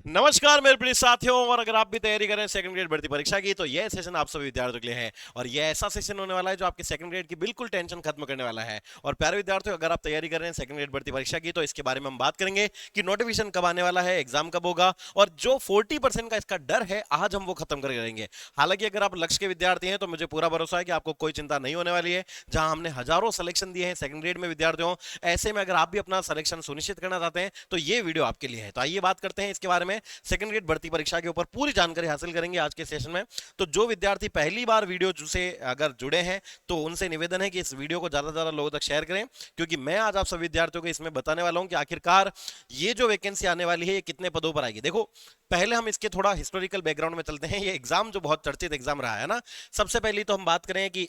नमस्कार मेरे प्रिय साथियों। और अगर आप भी तैयारी कर रहे हैं सेकंड ग्रेड भर्ती परीक्षा की, तो यह सेशन आप सभी विद्यार्थियों के लिए है। और यह ऐसा सेशन होने वाला है जो आपके सेकंड ग्रेड की बिल्कुल टेंशन खत्म करने वाला है। और प्यारे विद्यार्थियों, अगर आप तैयारी कर रहे हैं सेकंड ग्रेड भर्ती परीक्षा की, तो इसके बारे में हम बात करेंगे कि नोटिफिकेशन कब आने वाला है, एग्जाम कब होगा, और जो 40% का इसका डर है आज हम वो खत्म कर देंगे। हालांकि अगर आप लक्ष्य के विद्यार्थी हैं तो मुझे पूरा भरोसा है कि आपको कोई चिंता नहीं होने वाली है। जहां हमने हजारों सिलेक्शन दिए हैं सेकंड ग्रेड में विद्यार्थियों, ऐसे में अगर आप भी अपना सिलेक्शन सुनिश्चित करना चाहते हैं तो ये वीडियो आपके लिए है। तो आइए बात करते हैं इसके बारे में। सेकंड ग्रेड भर्ती परीक्षा के ऊपर पूरी जानकारी हासिल करेंगे आज के सेशन में। तो जो विद्यार्थी पहली बार वीडियो से अगर जुड़े हैं तो उनसे निवेदन है कि इस वीडियो को ज्यादा से ज्यादा लोगों तक शेयर करें, क्योंकि मैं आज आप सभी विद्यार्थियों को इसमें बताने वाला हूं कि आखिरकार ये जो वैकेंसी आने वाली है ये कितने पदों पर आएगी। देखो, पहले हम इसके थोड़ा हिस्टोरिकल बैकग्राउंड में चलते हैं। ये एग्जाम जो बहुत चर्चित एग्जाम रहा है ना, सबसे पहले तो हम बात करें कि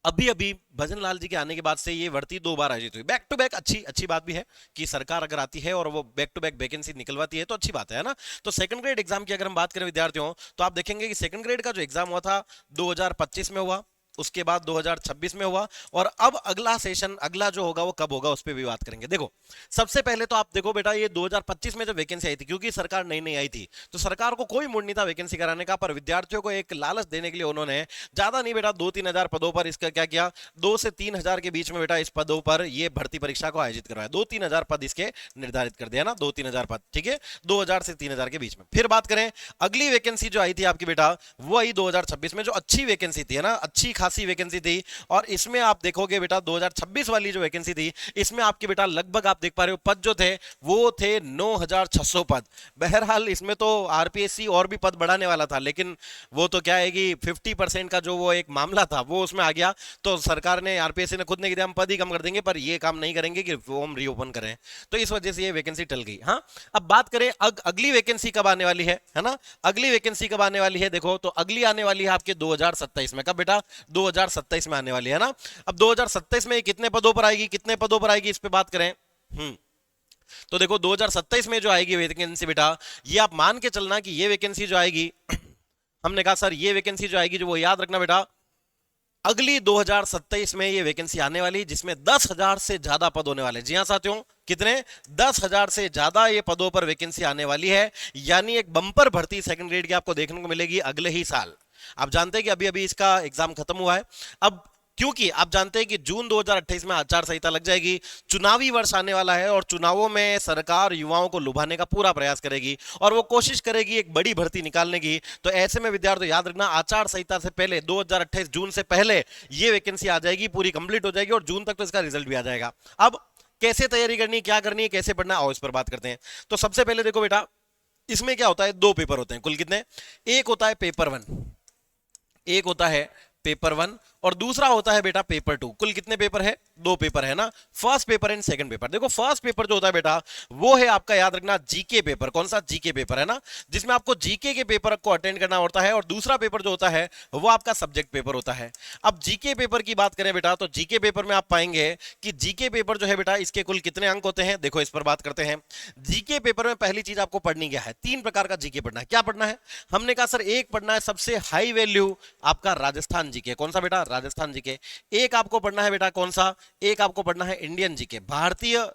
अभी अभी भजन लाल जी के आने के बाद से ये भर्ती 2 बार आयोजित हुई बैक टू बैक। अच्छी अच्छी बात भी है कि सरकार अगर आती है और वो बैक टू बैक वैकेंसी निकलवाती है तो अच्छी बात है ना। तो सेकंड ग्रेड एग्जाम की अगर हम बात करें विद्यार्थियों, तो आप देखेंगे कि सेकंड ग्रेड का जो एग्जाम हुआ था 2025 में हुआ, उसके बाद 2026 में हुआ, और अब अगला सेशन अगला जो होगा वो कब होगा उस पर भी बात करेंगे। देखो, सबसे पहले तो आप देखो बेटा, ये 2025 में जब वैकेंसी आई थी, क्योंकि सरकार नई नई आई थी तो सरकार को कोई मूड नहीं था वैकेंसी कराने का, पर विद्यार्थियों को एक लालच देने के लिए उन्होंने ज्यादा नहीं बेटा 2-3 हजार पदों पर इसका क्या किया, 2 से 3 हजार के बीच में बेटा इस पदों पर ये भर्ती परीक्षा को आयोजित करवाया। 2-3 हजार पद इसके निर्धारित कर दिया ना, 2-3 हजार पद, ठीक है, 2000 से 3000 के बीच में। फिर बात करें अगली वैकेंसी जो आई थी आपकी बेटा, वो आई 2026 में, जो अच्छी वैकेंसी थी, है ना, अच्छी खासी वैकेंसी थी। और इसमें आप देखोगे बेटा 2026 वाली जो वैकेंसी थी, इसमें आपके बेटा लगभग आप देख पा रहे हो पद जो थे वो थे 9600 पद। बहरहाल इसमें तो आरपीएससी और भी पद बढ़ाने वाला था, लेकिन वो तो क्या है कि 50% का जो वो एक मामला था वो उसमें आ गया, तो सरकार ने, आरपीएससी ने खुद ने कहा हम पद ही कम कर देंगे, पर ये काम नहीं करेंगे कि वो हम रीओपन करें। तो इस वजह से ये वैकेंसी टल गई। हाँ, अब बात करें अगली वैकेंसी कब आने वाली है ना, अगली वैकेंसी कब आने वाली है, देखो तो अगली आने वाली है आपके 2027 में। कब बेटा? 2027 में आने वाली है ना। अब 2027 में कितने पदों पर आएगी, कितने पदों पर आएगी, इस पे बात करें। तो देखो 2027 में जो आएगी वैकेंसी बेटा, ये आप मान के चलना कि ये वैकेंसी जो आएगी हमने कहा सर ये वैकेंसी जो आएगी, जो वो याद रखना बेटा, अगली 2027 में ये वैकेंसी आने वाली, जिसमें 10,000 से ज्यादा पद होने वाले। जी हाँ साथियों, कितने? 10,000 से ज्यादा ये पदों पर वैकेंसी आने वाली है। यानी एक बंपर भर्ती सेकंड ग्रेड की आपको देखने को मिलेगी अगले ही साल। आप जानते हैं कि अभी अभी इसका एग्जाम खत्म हुआ है। अब क्योंकि आप जानते हैं कि जून 2028 में आचार संहिता लग जाएगी, चुनावी वर्ष आने वाला है, और चुनावों में सरकार युवाओं को लुभाने का पूरा प्रयास करेगी और वो कोशिश करेगी एक बड़ी भर्ती निकालने की। तो ऐसे में विद्यार्थी याद रखना, आचार संहिता से पहले 2028 जून से पहले ये वैकेंसी आ जाएगी, पूरी कंप्लीट हो जाएगी, और जून तक तो इसका रिजल्ट भी आ जाएगा। अब कैसे तैयारी करनी है, क्या करनी है, कैसे पढ़ना है, आओ इस पर बात करते हैं। तो सबसे पहले देखो बेटा, इसमें क्या होता है, 2 पेपर होते हैं कुल। कितने? एक होता है पेपर 1, एक होता है पेपर 1, और दूसरा होता है बेटा पेपर 2। कुल कितने पेपर है? 2 पेपर है ना, first paper and second paper. देखो फर्स्ट पेपर जो होता है बेटा, वो है आपका, याद रखना, जीके पेपर। कौन सा? जीके पेपर, है ना, जिसमें आपको जीके के पेपर को अटेंड करना होता है। और दूसरा पेपर जो होता है वो आपका सब्जेक्ट पेपर होता है। अब जीके पेपर की बात करें बेटा, तो जीके पेपर में आप पाएंगे कि जीके पेपर जो है बेटा, इसके कुल कितने अंक होते हैं, देखो इस पर बात करते हैं। जीके पेपर में पहली चीज आपको पढ़नी क्या है, 3 प्रकार का जीके पढ़ना है। क्या पढ़ना है? हमने कहा सर एक पढ़ना है सबसे हाई वैल्यू आपका राजस्थान जीके। कौन सा बेटा? राजस्थान जीके। एक आपको पढ़ना है बेटा कौन सा? एक आपको पढ़ना है इंडियन जीके, भारतीय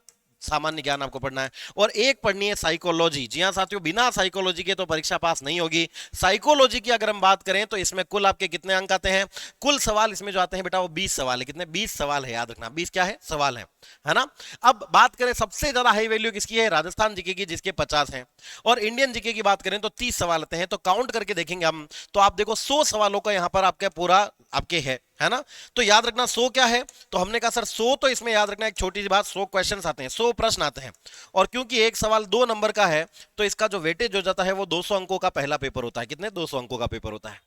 सामान्य ज्ञान आपको पढ़ना है। और एक पढ़नी है साइकोलॉजी। जी हां साथियों, बिना साइकोलॉजी के तो परीक्षा पास नहीं होगी। साइकोलॉजी की अगर हम बात करें तो इसमें कुल आपके कितने अंक आते हैं? कुल सवाल इसमें जो आते हैं बेटा वो 20 सवाल है। कितने? 20 सवाल है, याद रखना, 20 क्या है? सवाल है ना। अब बात करें सबसे ज्यादा हाई वैल्यू किसकी है? राजस्थान जीके की, जिसके 50 हैं। और इंडियन जीके की बात करें तो 30 सवाल आते हैं। तो काउंट करके देखेंगे हम, तो आप देखो 100 सवालों का यहां पर आपका पूरा आपके है ना। तो याद रखना 100 क्या है, तो हमने कहा सर 100, तो इसमें याद रखना एक छोटी सी बात, 100 क्वेश्चंस आते हैं, 100 प्रश्न आते हैं। और क्योंकि एक सवाल 2 नंबर का है, तो इसका जो वेटेज हो जाता है वो 200 अंकों का पहला पेपर होता है। कितने? 200 अंकों का पेपर होता है।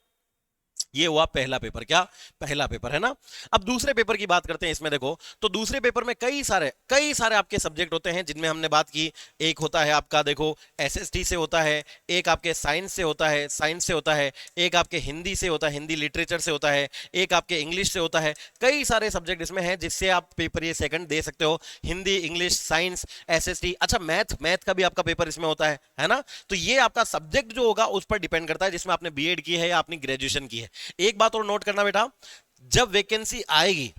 ये हुआ पहला पेपर। क्या? पहला पेपर, है ना। अब दूसरे पेपर की बात करते हैं। इसमें देखो तो दूसरे पेपर में कई सारे आपके सब्जेक्ट होते हैं, जिनमें हमने बात की। एक होता है आपका देखो एसएसटी से होता है, एक आपके साइंस से होता है, एक आपके हिंदी से होता है, हिंदी लिटरेचर से होता है, एक आपके इंग्लिश से होता है। कई सारे सब्जेक्ट इसमें हैं जिससे आप पेपर ये सेकंड दे सकते हो, हिंदी, इंग्लिश, साइंस, एसएसटी। अच्छा, मैथ का भी आपका पेपर इसमें होता है ना। तो ये आपका सब्जेक्ट जो होगा उस पर डिपेंड करता है, जिसमें आपने बीएड की है या आपने ग्रेजुएशन की है। एक बात और नोट करना बेटा, जब वैकेंसी आएगी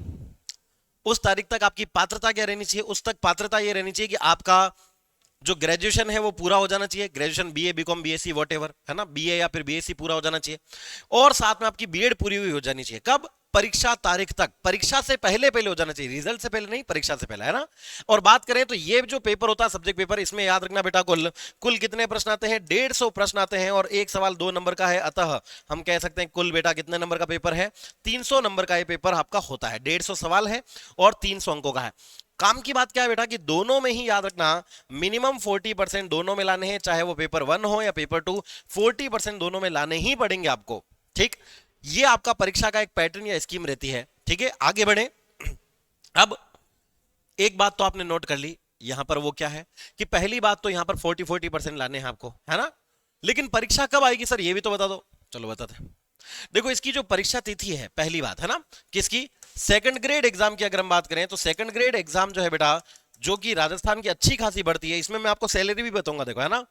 उस तारीख तक आपकी पात्रता क्या रहनी चाहिए? उस तक पात्रता ये रहनी चाहिए कि आपका जो ग्रेजुएशन है वो पूरा हो जाना चाहिए, graduation BA BCom BSc whatever है ना, बीए या फिर बीएससी पूरा हो जाना चाहिए, और साथ में आपकी बीएड पूरी हुई हो जानी चाहिए। कब? परीक्षा तारीख तक, परीक्षा से पहले पहले हो जाना चाहिए, रिजल्ट से पहले नहीं, परीक्षा से पहले, है ना। और बात करें तो ये जो पेपर होता है सब्जेक्ट पेपर, इसमें याद रखना बेटा कुल कुल कितने प्रश्न आते हैं? 150 प्रश्न आते हैं, और एक सवाल 2 नंबर का है, अतः हम कह सकते हैं कुल बेटा कितने नंबर का पेपर है? 300 नंबर का ये पेपर आपका होता है। 150 सवाल है और 300 अंकों का है। काम की बात क्या है बेटा कि दोनों में ही याद रखना मिनिमम 40% दोनों में लाने हैं, चाहे वो पेपर 1 हो या पेपर 2, 40% दोनों में लाने ही पड़ेंगे आपको। ठीक, ये आपका परीक्षा का एक पैटर्न या स्कीम रहती है। ठीक है, आगे बढ़े। अब एक बात तो आपने नोट कर ली यहां पर, वो क्या है कि पहली बात तो यहां पर 40% लाने हैं आपको, है ना। लेकिन परीक्षा कब आएगी सर, ये भी तो बता दो। चलो बताते हैं। देखो इसकी जो परीक्षा तिथि है, पहली बात है ना, किसकी? सेकंड ग्रेड एग्जाम की अगर हम बात करें तो सेकंड ग्रेड एग्जाम जो है बेटा, जो कि राजस्थान की अच्छी खासी बढ़ती है, इसमें मैं आपको सैलरी भी बताऊंगा, देखो, है ना।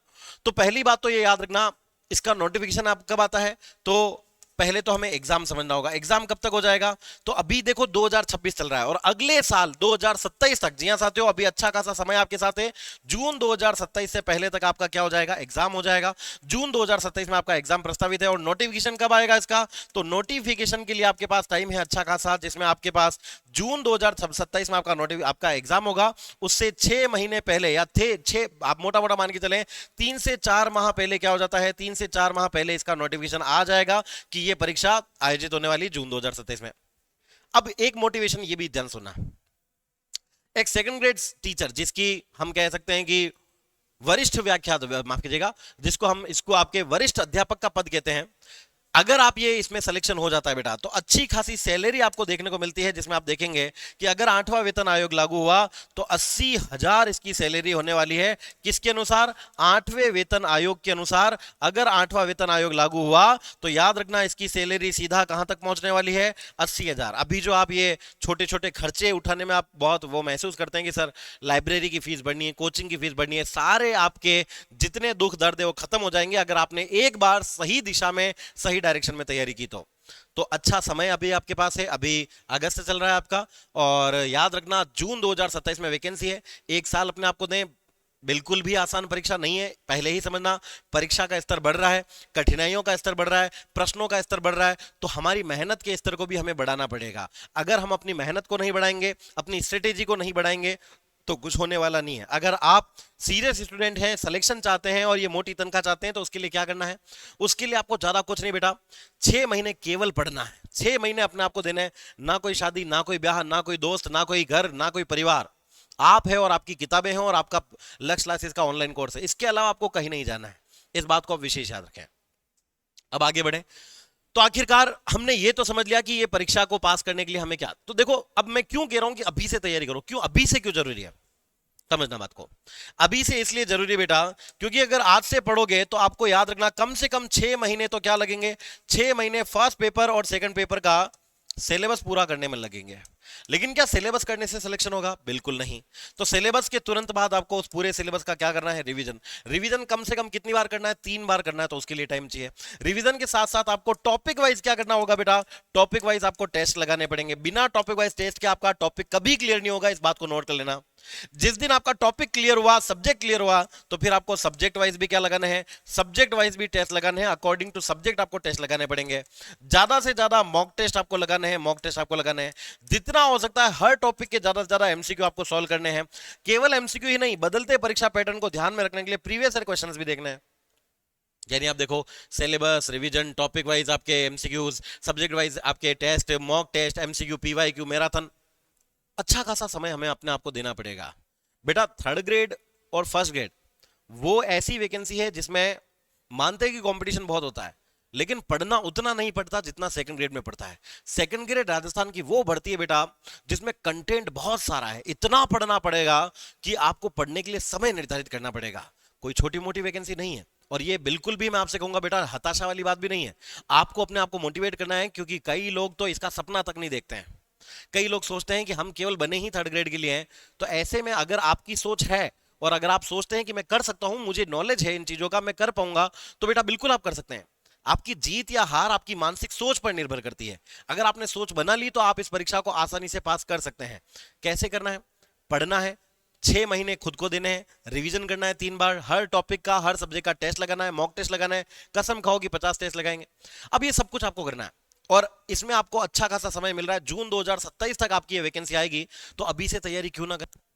तो पहली बात तो ये याद रखना, इसका नोटिफिकेशन आप कब आता है, तो पहले तो हमें एग्जाम समझना होगा। एग्जाम कब तक हो जाएगा? तो अभी देखो 2026 चल रहा है, और अगले साल 2027 तक, जी हां साथियों, अभी अच्छा खासा समय आपके साथ है। जून 2027 से पहले तक आपका क्या हो जाएगा? एग्जाम हो जाएगा। जून 2027 में आपका एग्जाम प्रस्तावित है। और नोटिफिकेशन कब आएगा इसका? तो नोटिफिकेशन के लिए आपके पास टाइम है अच्छा खासा, जिसमें आपके पास जून 2027 में आपका एग्जाम होगा। उससे 6 महीने पहले, या थे 6, आप मोटा मोटा मान के चलें 3 से 4 माह पहले क्या हो जाता है? 3 से 4 माह पहले इसका नोटिफिकेशन आ जाएगा कि ये परीक्षा आयोजित होने वाली जून 2027 में। अब एक मोटिवेशन ये भी ध्यान सुनना, एक सेकंड ग्रेड टीचर, जिसकी हम कह सकते हैं कि वरिष्ठ व्याख्या, माफ कीजिएगा, जिसको हम इसको आपके वरिष्ठ अध्यापक का पद कहते हैं, अगर आप ये इसमें सिलेक्शन हो जाता है बेटा, तो अच्छी खासी सैलरी आपको देखने को मिलती है, जिसमें आप देखेंगे कि अगर 8वां वेतन आयोग लागू हुआ तो 80,000 इसकी सैलरी होने वाली है। किसके अनुसार? 8वें वेतन आयोग के अनुसार। अगर 8वां वेतन आयोग लागू हुआ तो याद रखना इसकी सैलरी सीधा कहां तक पहुंचने वाली है? 80,000। अभी जो आप ये छोटे छोटे खर्चे उठाने में आप बहुत वो महसूस करते हैं कि सर लाइब्रेरी की फीस बढ़नी है, कोचिंग की फीस बढ़नी है, सारे आपके जितने दुख दर्द है वो खत्म हो जाएंगे अगर आपने एक बार सही दिशा में, सही डायरेक्शन में तैयारी की तो अच्छा समय अभी आपके पास है। अभी अगस्त चल रहा है आपका, और याद रखना जून 2027 में वैकेंसी है। एक साल अपने आपको दें, बिल्कुल भी आसान परीक्षा नहीं है, पहले ही समझना। परीक्षा का स्तर बढ़ रहा है, कठिनाइयों का स्तर बढ़ रहा है, प्रश्नों का स्तर बढ़ रहा है, तो हमारी मेहनत के स्तर को भी हमें बढ़ाना पड़ेगा। अगर हम अपनी मेहनत को नहीं बढ़ाएंगे, अपनी स्ट्रेटेजी को नहीं बढ़ाएंगे, तो कुछ होने वाला नहीं है। अगर आप सीरियस स्टूडेंट हैं, सिलेक्शन चाहते हैं और ये मोटी तनख्वाह चाहते हैं, तो उसके लिए क्या करना है? उसके लिए आपको ज्यादा कुछ नहीं बेटा, 6 महीने केवल पढ़ना है। 6 महीने अपने आप को देना है। ना कोई शादी, ना कोई ब्याह, ना कोई दोस्त, ना कोई घर, ना कोई परिवार। आप है और आपकी किताबें हैं और आपका लक्ष्य क्लासेस का ऑनलाइन कोर्स है। इसके अलावा आपको कहीं नहीं जाना है। इस बात को आप विशेष याद रखें। अब आगे बढ़े। तो आखिरकार हमने ये तो समझ लिया कि ये परीक्षा को पास करने के लिए हमें क्या, तो देखो अब मैं क्यों कह रहा हूं कि अभी से तैयारी करो। क्यों अभी से, क्यों जरूरी है समझना बात को। अभी से इसलिए जरूरी बेटा, क्योंकि अगर आज से पढ़ोगे तो आपको याद रखना कम से कम 6 महीने तो क्या लगेंगे? 6 महीने फर्स्ट पेपर और सेकंड पेपर का सिलेबस पूरा करने में लगेंगे। लेकिन क्या सिलेबस करने से सिलेक्शन होगा? बिल्कुल नहीं। तो सिलेबस के तुरंत बाद आपको उस पूरे सिलेबस का क्या करना है? रिवीजन। रिवीजन कम से कम कितनी बार करना है? 3 बार करना है, तो उसके लिए टाइम चाहिए। रिवीजन के साथ साथ आपको टॉपिक वाइज क्या करना होगा बेटा? टॉपिक वाइज आपको टेस्ट लगाने पड़ेंगे। बिना टॉपिक वाइज टेस्ट के आपका टॉपिक कभी क्लियर नहीं होगा, इस बात को नोट कर लेना। जिस दिन आपका टॉपिक क्लियर हुआ, सब्जेक्ट क्लियर हुआ, तो फिर आपको सब्जेक्ट वाइज भी क्या लगाना है? सब्जेक्ट वाइज भी टेस्ट लगाने हैं। अकॉर्डिंग टू सब्जेक्ट आपको टेस्ट लगाने पड़ेंगे। ज्यादा से ज्यादा मॉक टेस्ट आपको लगाने हैं, मॉक टेस्ट आपको लगाने हैं जितना हो सकता है। हर टॉपिक के ज्यादा से ज्यादा एमसीक्यू आपको सॉल्व करने हैं। केवल एमसीक्यू ही नहीं, बदलते परीक्षा पैटर्न को ध्यान में रखने के लिए प्रीवियस ईयर क्वेश्चंस भी देखने हैं। यानी आप देखो सिलेबस, रिवीजन, टॉपिक वाइज आपके एमसीक्यूज, सब्जेक्ट वाइज आपके test, mock test, MCQ, PYQ, marathon, अच्छा खासा समय हमें अपने आप को देना पड़ेगा बेटा। थर्ड ग्रेड और फर्स्ट ग्रेड वो ऐसी वैकेंसी है जिसमें मानते हैं कि कंपटीशन बहुत होता है, लेकिन पढ़ना उतना नहीं पड़ता जितना सेकंड ग्रेड में पड़ता है। सेकंड ग्रेड राजस्थान की वो भर्ती है बेटा जिसमें कंटेंट बहुत सारा है। इतना पढ़ना पड़ेगा कि आपको पढ़ने के लिए समय निर्धारित करना पड़ेगा। कोई छोटी मोटी वैकेंसी नहीं है। और ये बिल्कुल भी मैं आपसे कहूंगा बेटा हताशा वाली बात भी नहीं है। आपको अपने आप को मोटिवेट करना है, क्योंकि कई लोग तो इसका सपना तक नहीं देखते हैं। कई लोग सोचते हैं कि हम केवल बने ही थर्ड ग्रेड के लिए हैं। तो ऐसे में अगर आपकी सोच है और अगर आप सोचते हैं कि मैं कर सकता हूं, मुझे नॉलेज है इन चीजों का, मैं कर पाऊंगा, तो बेटा बिल्कुल आप कर सकते हैं। आपकी जीत या हार आपकी मानसिक सोच पर निर्भर करती है। अगर आपने सोच बना ली तो आप इस परीक्षा को आसानी से पास कर सकते हैं। कैसे करना है? पढ़ना है, 6 महीने खुद को देने हैं, रिवीजन करना है 3 बार, हर टॉपिक का, हर सब्जेक्ट का टेस्ट लगाना है, मॉक टेस्ट लगाना है, कसम खाओ कि 50 टेस्ट लगाएंगे। अब ये सब कुछ आपको करना है और इसमें आपको अच्छा खासा समय मिल रहा है, जून 2027 तक आपकी ये वैकेंसी आएगी, तो अभी से तैयारी क्यों ना करें।